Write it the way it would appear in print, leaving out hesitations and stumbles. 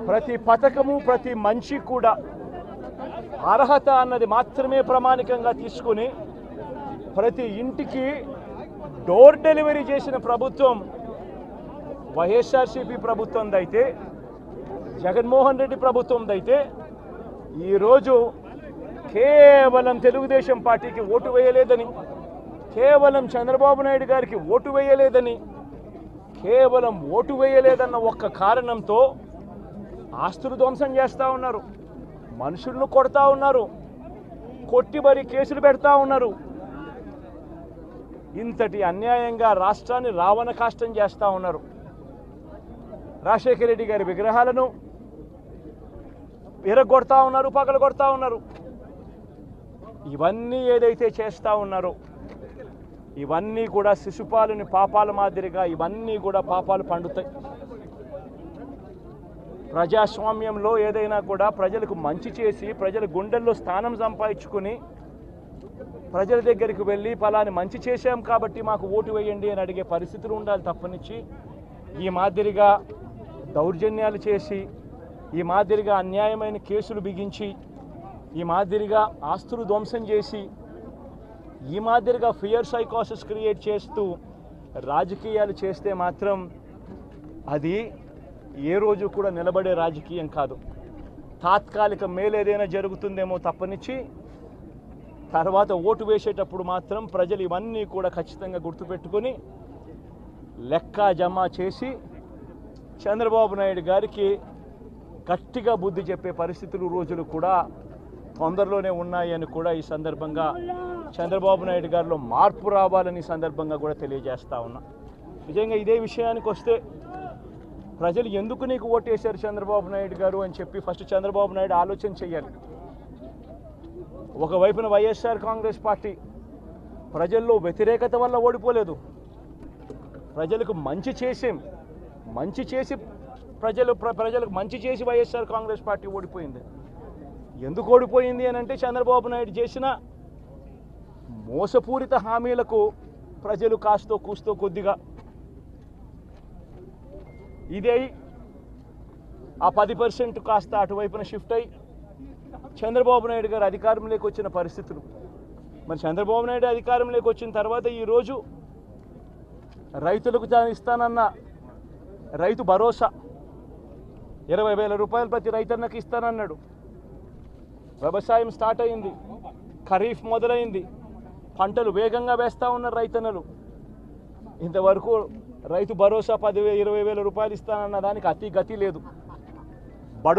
ప్రతి పథకము ప్రతి మనిషి కూడా అర్హత అన్నది మాత్రమే ప్రామాణికంగా తీసుకుని ప్రతి ఇంటికి డోర్ డెలివరీ చేసిన ప్రభుత్వం వైఎస్ఆర్సీపీ ప్రభుత్వందైతే, జగన్మోహన్ రెడ్డి ప్రభుత్వందైతే ఈరోజు కేవలం తెలుగుదేశం పార్టీకి ఓటు వేయలేదని, కేవలం చంద్రబాబు నాయుడు గారికి ఓటు వేయలేదని, కేవలం ఓటు వేయలేదన్న ఒక్క కారణంతో ఆస్తులు ధ్వంసం చేస్తూ ఉన్నారు, మనుషులను కొడతా ఉన్నారు, కొట్టి మరి కేసులు పెడతా ఉన్నారు. ఇంతటి అన్యాయంగా రాష్ట్రాన్ని రావణ కాష్టం చేస్తూ ఉన్నారు. రాజశేఖర రెడ్డి గారి విగ్రహాలను విరగొడతా ఉన్నారు, పగలగొడతా ఉన్నారు. ఇవన్నీ ఏదైతే చేస్తూ ఉన్నారో ఇవన్నీ కూడా శిశుపాలుని పాపాల మాదిరిగా ఇవన్నీ కూడా పాపాలు పండుతాయి. ప్రజాస్వామ్యంలో ఏదైనా కూడా ప్రజలకు మంచి చేసి ప్రజల గుండెల్లో స్థానం సంపాదించుకుని ప్రజల దగ్గరికి వెళ్ళి ఫలాని మంచి చేశాం కాబట్టి మాకు ఓటు వేయండి అని అడిగే పరిస్థితులు ఉండాలి తప్పనిచ్చి ఈ మాదిరిగా దౌర్జన్యాలు చేసి, ఈ మాదిరిగా అన్యాయమైన కేసులు బిగించి, ఈ మాదిరిగా ఆస్తులు ధ్వంసం చేసి, ఈ మాదిరిగా ఫియర్ సైకోసిస్ క్రియేట్ చేస్తూ రాజకీయాలు చేస్తే మాత్రం అది ఏ రోజు కూడా నిలబడే రాజకీయం కాదు. తాత్కాలిక మేలేదైనా జరుగుతుందేమో తప్పనిచ్చి తర్వాత ఓటు వేసేటప్పుడు మాత్రం ప్రజలు ఇవన్నీ కూడా ఖచ్చితంగా గుర్తుపెట్టుకొని లెక్క జమ చేసి చంద్రబాబు నాయుడు గారికి గట్టిగా బుద్ధి చెప్పే పరిస్థితులు రోజులు కూడా తొందరలోనే ఉన్నాయని కూడా ఈ సందర్భంగా చంద్రబాబు నాయుడు గారిలో మార్పు రావాలని సందర్భంగా కూడా తెలియజేస్తా ఉన్నా. నిజంగా ఇదే విషయానికి వస్తే ప్రజలు ఎందుకు నీకు ఓటేశారు చంద్రబాబు నాయుడు గారు అని చెప్పి ఫస్ట్ చంద్రబాబు నాయుడు ఆలోచన చేయాలి. ఒకవైపున వైఎస్ఆర్ కాంగ్రెస్ పార్టీ ప్రజల్లో వ్యతిరేకత వల్ల ఓడిపోలేదు, ప్రజలకు మంచి చేసి ప్రజలకు మంచి చేసి వైఎస్ఆర్ కాంగ్రెస్ పార్టీ ఓడిపోయింది. ఎందుకు ఓడిపోయింది అని అంటే చంద్రబాబు నాయుడు చేసిన మోసపూరిత హామీలకు ప్రజలు కాస్తో కూస్తో కొద్దిగా ఇదే ఆ 10% కాస్త అటువైపున షిఫ్ట్ అయ్యి చంద్రబాబు నాయుడు గారు అధికారంలోకి వచ్చిన పరిస్థితులు. మరి చంద్రబాబు నాయుడు అధికారంలోకి వచ్చిన తర్వాత ఈరోజు రైతులకు తాను ఇస్తానన్న రైతు భరోసా 20,000 రూపాయలు ప్రతి రైతన్నకి ఇస్తానన్నాడు. వ్యవసాయం స్టార్ట్ అయింది, ఖరీఫ్ మొదలైంది, పంటలు వేగంగా వేస్తూ ఉన్నారు రైతన్నలు. ఇంతవరకు రైతు భరోసా 10,000 20,000 రూపాయలు ఇస్తానన్న దానికి అతి గతి లేదు.